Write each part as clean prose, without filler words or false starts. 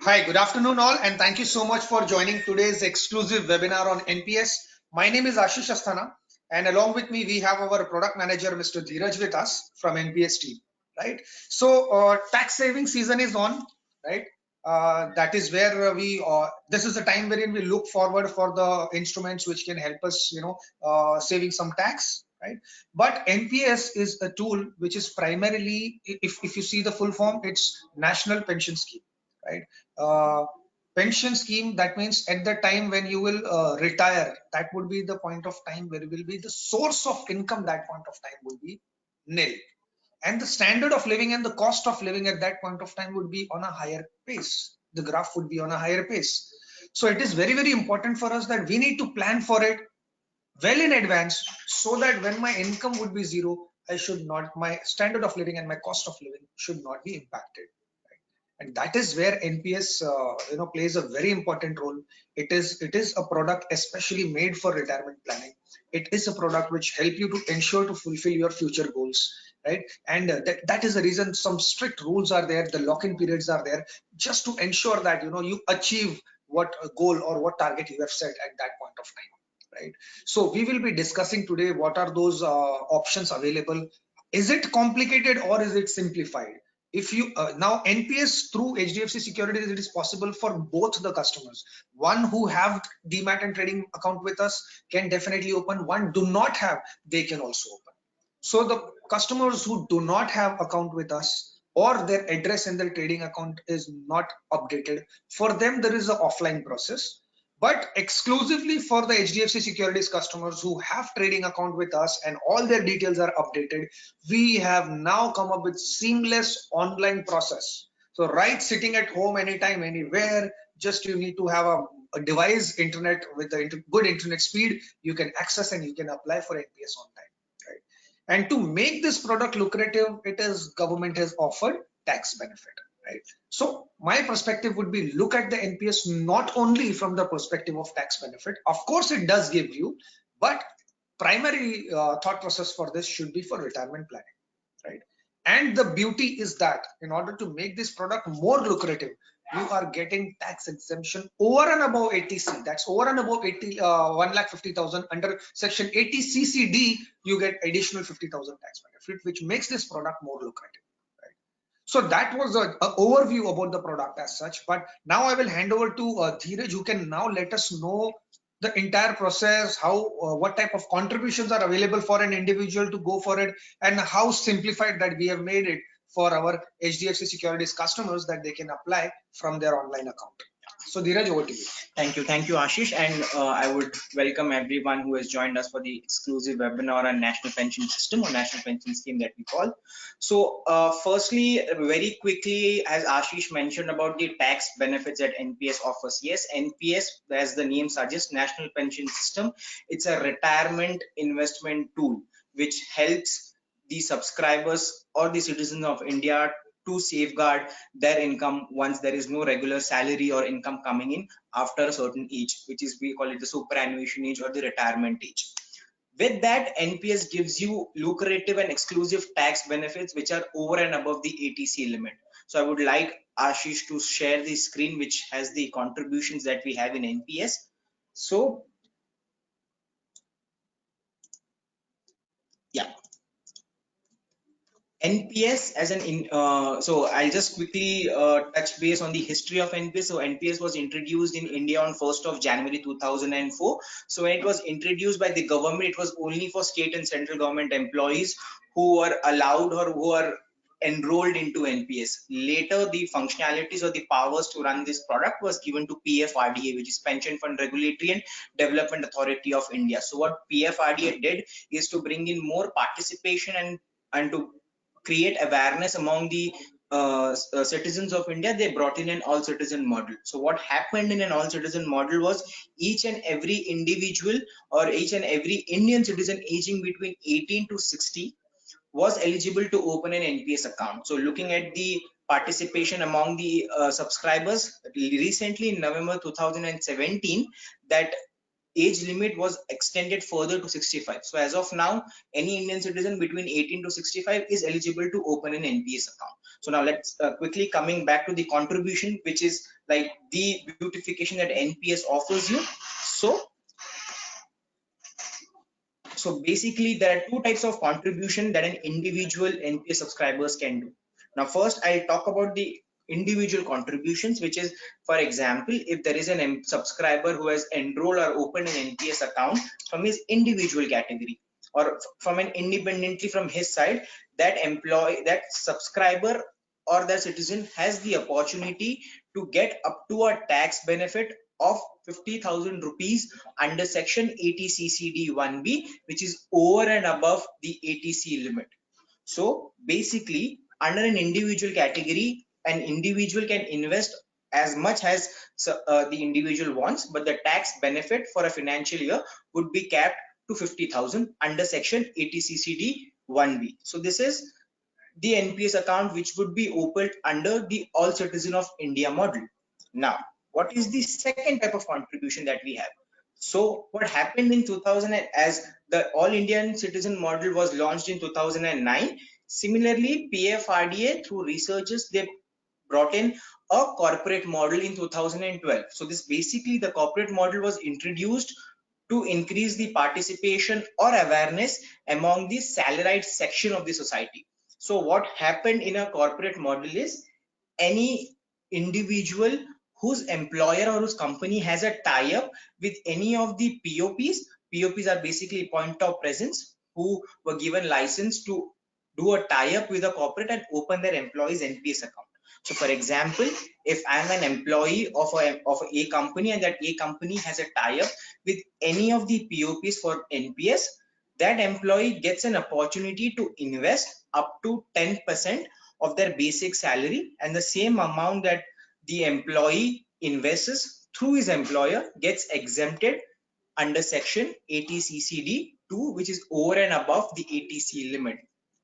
Hi, good afternoon all, and thank you so much for joining today's exclusive webinar on NPS. My name is Ashish Asthana, and along with me we have our product manager Mr. Dhiraj with us from NPS team, right? So tax saving season is on, right? That is where this is the time wherein we look forward for the instruments which can help us, saving some tax, right? But NPS is a tool which is primarily, if you see the full form, it's National Pension Scheme, right? uh, Pension scheme, that means at the time when you will retire, that would be the point of time where will be the source of income. That point of time will be nil, and the standard of living and the cost of living at that point of time would be on a higher pace. The graph would be on a higher pace. So it is very, very important for us that we need to plan for it well in advance, so that when my income would be zero, I should not, my standard of living and my cost of living should not be impacted. And that is where NPS plays a very important role. It is a product especially made for retirement planning. It is a product which help you to ensure to fulfill your future goals, right? And that is the reason some strict rules are there, the lock-in periods are there, just to ensure that you achieve what goal or what target you have set at that point of time, right? So we will be discussing today what are those options available. Is it complicated or is it simplified? If you now NPS through HDFC Securities, it is possible for both the customers. One who have demat and trading account with us can definitely open. One do not have, they can also open. So the customers who do not have account with us, or their address in their trading account is not updated, for them there is an offline process. But exclusively for the HDFC Securities customers who have trading account with us and all their details are updated, we have now come up with seamless online process. So right sitting at home, anytime, anywhere, just you need to have a device, internet with the good internet speed, you can access and you can apply for NPS on time, right? And to make this product lucrative, government has offered tax benefit, right? So my perspective would be, look at the NPS not only from the perspective of tax benefit. Of course, it does give you, but primary thought process for this should be for retirement planning, right? And the beauty is that in order to make this product more lucrative, you are getting tax exemption over and above 80C. That's over and above 1,50,000. Under section 80 CCD, you get additional 50,000 tax benefit, which makes this product more lucrative. Right? So that was an overview about the product as such. But now I will hand over to Dhiraj, who can now let us know the entire process, how what type of contributions are available for an individual to go for it, and how simplified that we have made it for our HDFC Securities customers that they can apply from their online account. So Dhiraj, over to you. Thank you, Ashish, and I would welcome everyone who has joined us for the exclusive webinar on National Pension System or National Pension Scheme that we call. So, firstly, very quickly, as Ashish mentioned about the tax benefits that NPS offers. Yes, NPS, as the name suggests, National Pension System, it's a retirement investment tool which helps the subscribers or the citizens of India to safeguard their income once there is no regular salary or income coming in after a certain age, which is, we call it the superannuation age or the retirement age. With that, NPS gives you lucrative and exclusive tax benefits which are over and above the 80C limit. So I would like Ashish to share the screen which has the contributions that we have in NPS. So yeah, NPS as so I'll just quickly touch base on the history of NPS. So NPS was introduced in India on 1st of January 2004. So when it was introduced by the government, it was only for state and central government employees who were allowed or who are enrolled into NPS. Later, the functionalities or the powers to run this product was given to PFRDA, which is Pension Fund Regulatory and Development Authority of India. So what PFRDA did is to bring in more participation and to create awareness among the citizens of India. They brought in an all citizen model. So what happened in an all citizen model was each and every individual or each and every Indian citizen aging between 18 to 60 was eligible to open an NPS account. So looking at the participation among the subscribers, recently in November 2017, that age limit was extended further to 65. So as of now, any Indian citizen between 18 to 65 is eligible to open an NPS account. So now let's quickly coming back to the contribution, which is like the beautification that NPS offers you. So basically there are two types of contribution that an individual NPS subscribers can do. Now first I'll talk about the individual contributions, which is, for example, if there is an subscriber who has enrolled or opened an NPS account from his individual category or from an independently from his side, that subscriber or that citizen has the opportunity to get up to a tax benefit of 50,000 rupees under section 80 1B, which is over and above the ATC limit. So basically, under an individual category, an individual can invest as much as the individual wants, but the tax benefit for a financial year would be capped to 50,000 under section 80 1B. So this is the NPS account which would be opened under the All Citizen of India model. Now, what is the second type of contribution that we have? So what happened in 2000, as the All Indian Citizen model was launched in 2009, similarly PFRDA through researchers, they brought in a corporate model in 2012. So this basically the corporate model was introduced to increase the participation or awareness among the salaried section of the society. So what happened in a corporate model is any individual whose employer or whose company has a tie-up with any of the POPs. POPs are basically point of presence, who were given license to do a tie-up with a corporate and open their employees NPS account. So for example, if I'm an employee of a company and that a company has a tie-up with any of the POPs for NPS, that employee gets an opportunity to invest up to 10% of their basic salary, and the same amount that the employee invests through his employer gets exempted under section 80 2, which is over and above the ATC limit.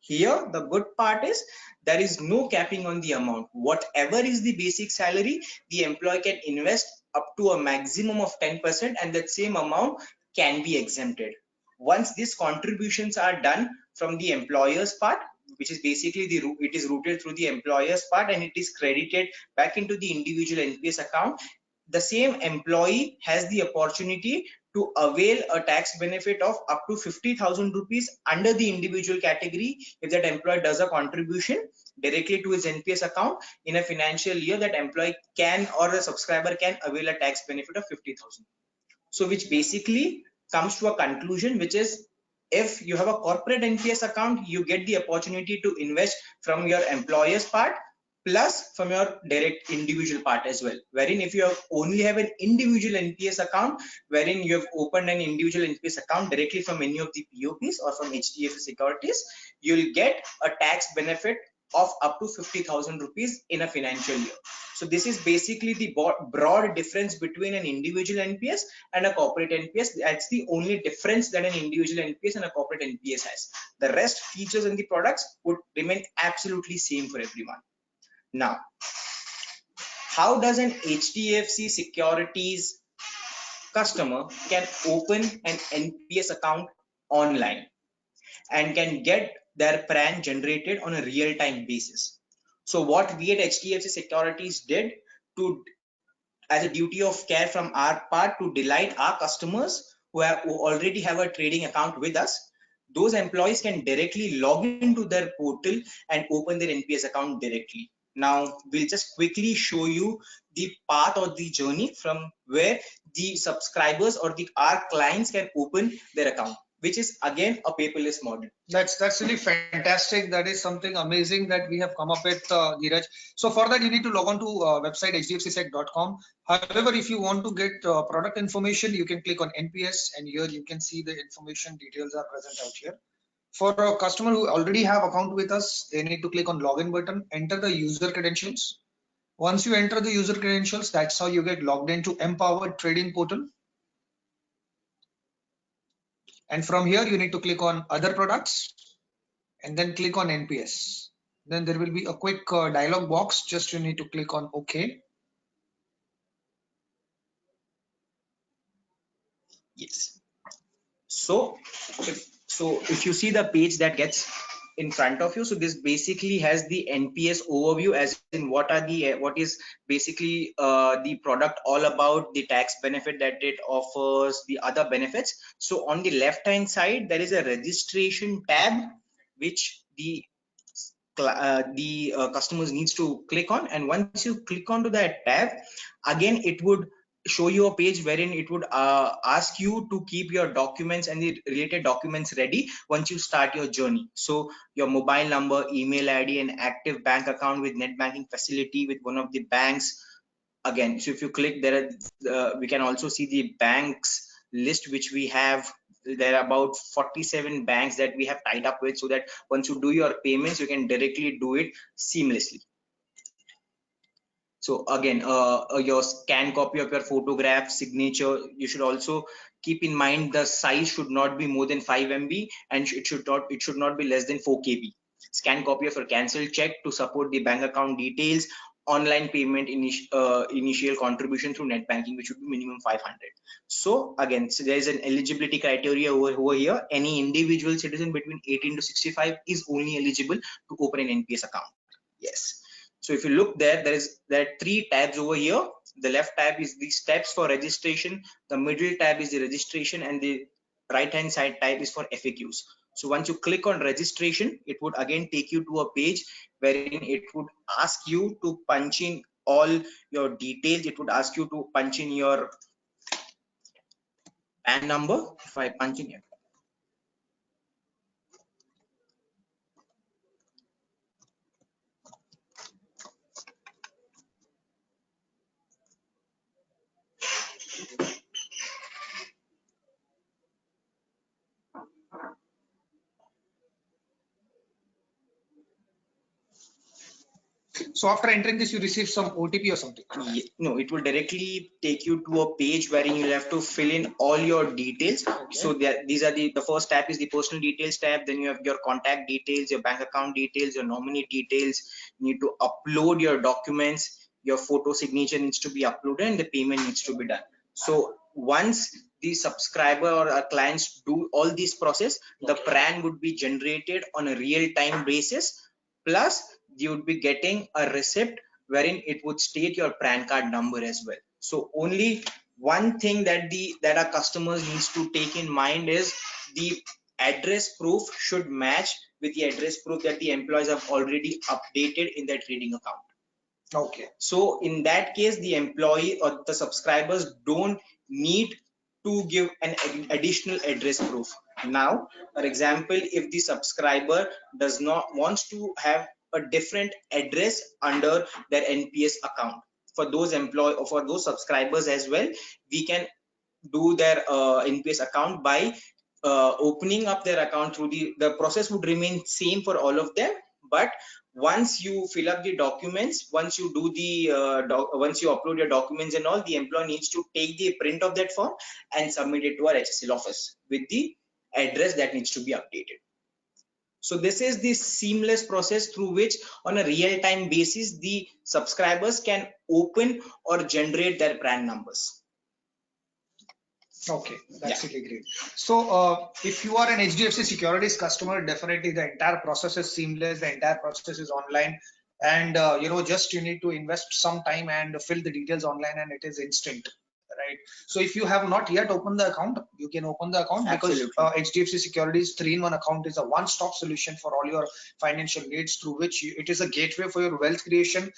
Here the good part is there is no capping on the amount. Whatever is the basic salary, the employee can invest up to a maximum of 10%, and that same amount can be exempted. Once these contributions are done from the employer's part, which is basically it is routed through the employer's part and it is credited back into the individual NPS account, the same employee has the opportunity to avail a tax benefit of up to 50,000 rupees under the individual category if that employee does a contribution directly to his NPS account in a financial year. That employee can, or the subscriber can, avail a tax benefit of 50,000. So which basically comes to a conclusion, which is if you have a corporate NPS account, you get the opportunity to invest from your employer's part plus from your direct individual part as well. Wherein if you only have an individual NPS account, wherein you have opened an individual NPS account directly from any of the POPs or from Hdfc Securities, you'll get a tax benefit of up to 50,000 rupees in a financial year. So this is basically the broad difference between an individual NPS and a corporate NPS. That's the only difference that an individual NPS and a corporate NPS has. The rest features and the products would remain absolutely same for everyone. Now, how does an Hdfc Securities customer can open an NPS account online and can get their PRAN generated on a real-time basis? So what we at Hdfc Securities did to, as a duty of care from our part, to delight our customers who already have a trading account with us, those employees can directly log into their portal and open their NPS account directly. Now we'll just quickly show you the path or the journey from where the subscribers or our clients can open their account, which is again a paperless model. That's really fantastic. That is something amazing that we have come up with, Dhiraj. So for that, you need to log on to website hdfcsec.com. However, if you want to get product information, you can click on NPS, and here you can see the information details are present out here. For a customer who already have account with us, they need to click on login button, enter the user credentials. Once you enter the user credentials, that's how you get logged into Empowered Trading Portal. And from here, you need to click on other products and then click on NPS. Then there will be a quick dialog box. Just you need to click on OK. Yes. So if you see the page that gets in front of you, so this basically has the NPS overview, as in what is basically the product all about, the tax benefit that it offers, the other benefits. So on the left hand side there is a registration tab which the customers needs to click on, and once you click onto that tab, again it would show you a page wherein it would ask you to keep your documents and the related documents ready once you start your journey. So your mobile number, email ID, and active bank account with net banking facility with one of the banks. Again, so if you click there, we can also see the banks list which we have. There are about 47 banks that we have tied up with, so that once you do your payments you can directly do it seamlessly. So again, your scan copy of your photograph, signature, you should also keep in mind the size should not be more than 5 MB, and it should not be less than 4 KB. Scan copy of your cancelled check to support the bank account details, online payment, initial contribution through net banking, which would be minimum 500. So again, so there is an eligibility criteria over here. Any individual citizen between 18 to 65 is only eligible to open an NPS account. Yes. So if you look there, there are 3 tabs over here. The left tab is the steps for registration, the middle tab is the registration, and the right hand side tab is for FAQs. So once you click on registration, it would again take you to a page wherein it would ask you to punch in all your details. It would ask you to punch in your PAN number. If I punch in here, So after entering this, you receive some OTP or something? no, it will directly take you to a page wherein you'll have to fill in all your details. Okay. So these are the first tab is the personal details tab. Then you have your contact details, your bank account details, your nominee details. You need to upload your documents. Your photo signature needs to be uploaded, and the payment needs to be done. So once the subscriber or our clients do all this process, the PRAN would be generated on a real-time basis. Plus, you would be getting a receipt wherein it would state your PRAN card number as well. So only one thing that our customers needs to take in mind is the address proof should match with the address proof that the employees have already updated in their trading account. Okay. So in that case, the employee or the subscribers don't need to give an additional address proof. Now, for example, if the subscriber does not wants to have a different address under their NPS account, for those employee or for those subscribers as well, we can do their NPS account by opening up their account through the process would remain same for all of them, but once you fill up the documents, once you do the once you upload your documents and all, the employee needs to take the print of that form and submit it to our HSL office with the address that needs to be updated. So this is the seamless process through which on a real-time basis the subscribers can open or generate their PRAN numbers. Okay, that's really great. So if you are an HDFC Securities customer, definitely the entire process is seamless, the entire process is online, and just you need to invest some time and fill the details online, and it is instant, right? So if you have not yet opened the account, you can open the account. Absolutely. Because HDFC Securities 3-in-1 account is a one-stop solution for all your financial needs, through which it is a gateway for your wealth creation,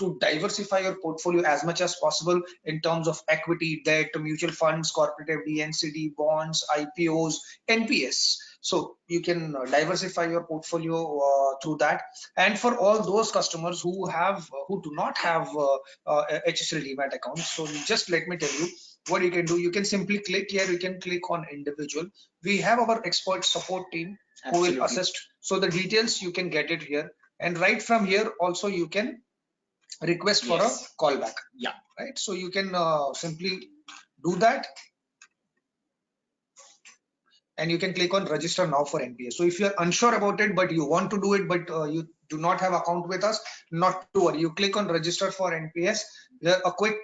to diversify your portfolio as much as possible in terms of equity, debt, mutual funds, corporate FD, NCD, bonds, IPOs, NPS. So you can diversify your portfolio through that. And for all those customers who do not have HSL Demat accounts, so just let me tell you what you can do. You can simply click here. You can click on individual. We have our expert support team who will assist. So the details you can get it here, and right from here also you can request for a callback. Yeah. Right. So you can simply do that, and you can click on register now for NPS. So if you are unsure about it, but you want to do it, but you do not have account with us, not to worry. You click on register for NPS. There a quick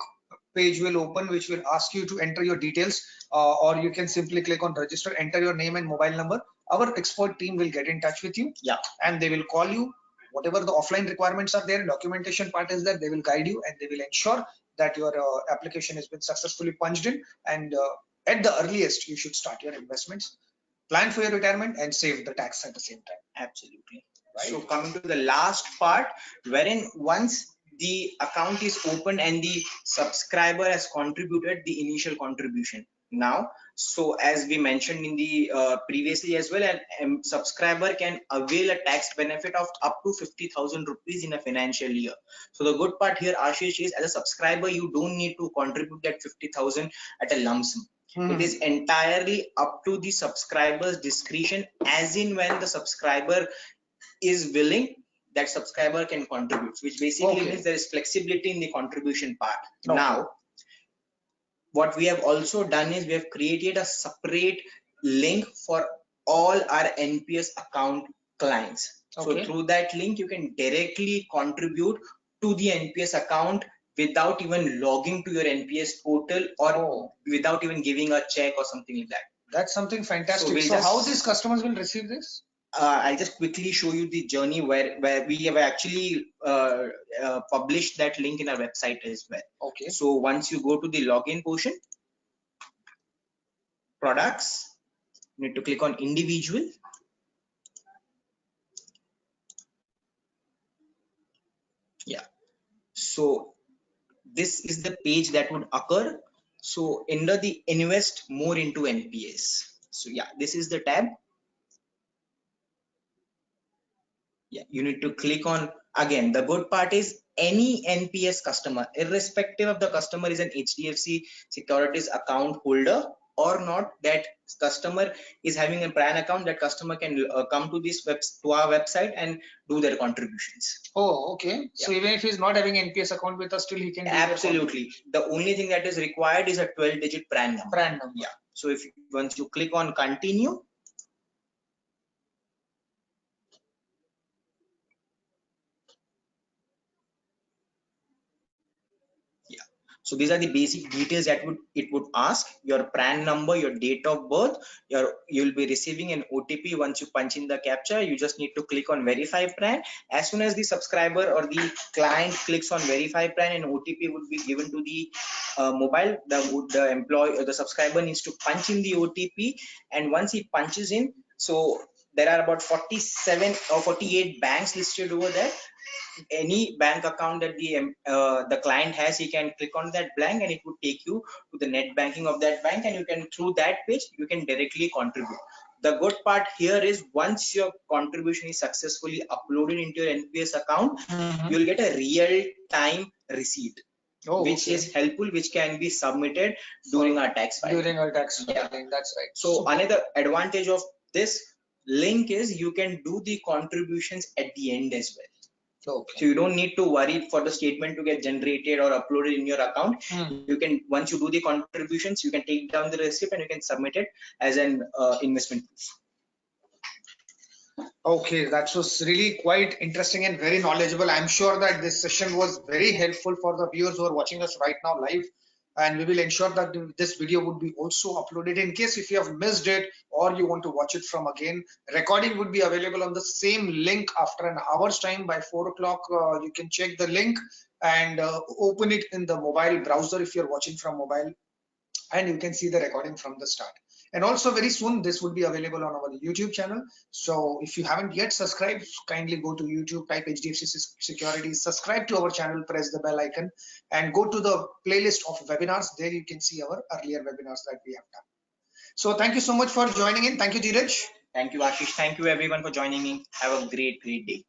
page will open which will ask you to enter your details, or you can simply click on register, enter your name and mobile number. Our expert team will get in touch with you, and they will call you. Whatever the offline requirements are there, documentation part is there, they will guide you and they will ensure that your application has been successfully punched in, and at the earliest you should start your investments, plan for your retirement and save the tax at the same time. Absolutely. Right. So coming to the last part, wherein once the account is open and the subscriber has contributed the initial contribution. Now, so as we mentioned in the previously as well, an subscriber can avail a tax benefit of up to 50,000 rupees in a financial year. So the good part here, Ashish, is as a subscriber you don't need to contribute that 50,000 at a lump sum. It is entirely up to the subscriber's discretion, as in when the subscriber is willing, that subscriber can contribute, which basically means there is flexibility in the contribution part. Now, what we have also done is we have created a separate link for all our NPS account clients. So through that link, you can directly contribute to the NPS account without even logging to your NPS portal, or without even giving a check or something like that. That's something fantastic. So how these customers will receive this? I'll just quickly show you the journey where we have actually published that link in our website as well. So once you go to the login portion, products, you need to click on individual. So this is the page that would occur. So under the invest more into NPS. So this is the tab. You need to click on, again, the good part is any NPS customer, irrespective of the customer is an HDFC Securities account holder or not, that customer is having a PRAN account, that customer can come to this to our website and do their contributions. So even if he's not having NPS account with us, still he can do. Absolutely. The only thing that is required is a 12-digit PRAN number. So if once you click on continue, so these are the basic details that it would ask: your PRAN number, your date of birth, you'll be receiving an OTP. Once you punch in the captcha, you just need to click on verify PRAN. As soon as the subscriber or the client clicks on verify PRAN, an OTP would be given to the mobile. The employee or the subscriber needs to punch in the OTP, and once he punches in, so there are about 47 or 48 banks listed over there. Any bank account that the client has, he can click on that blank and it would take you to the net banking of that bank, and you can, through that page, you can directly contribute. The good part here is once your contribution is successfully uploaded into your NPS account, you'll get a real-time receipt, which is helpful, which can be submitted during our tax filing. During our tax filing, that's right. So another advantage of this link is you can do the contributions at the end as well. So you don't need to worry for the statement to get generated or uploaded in your account. You can, once you do the contributions, you can take down the receipt and you can submit it as an investment proof. That was really quite interesting and very knowledgeable. I'm sure that this session was very helpful for the viewers who are watching us right now live, and we will ensure that this video would be also uploaded. In case if you have missed it or you want to watch it from again, recording would be available on the same link after an hour's time. By 4 o'clock you can check the link and open it in the mobile browser if you're watching from mobile, and you can see the recording from the start. And also very soon this would be available on our YouTube channel. So if you haven't yet subscribed, kindly go to YouTube, type HDFC Securities, subscribe to our channel, press the bell icon, and go to the playlist of webinars. There you can see our earlier webinars that we have done. So thank you so much for joining in. Thank you, Dhiraj. Thank you, Ashish. Thank you everyone for joining in. Have a great day.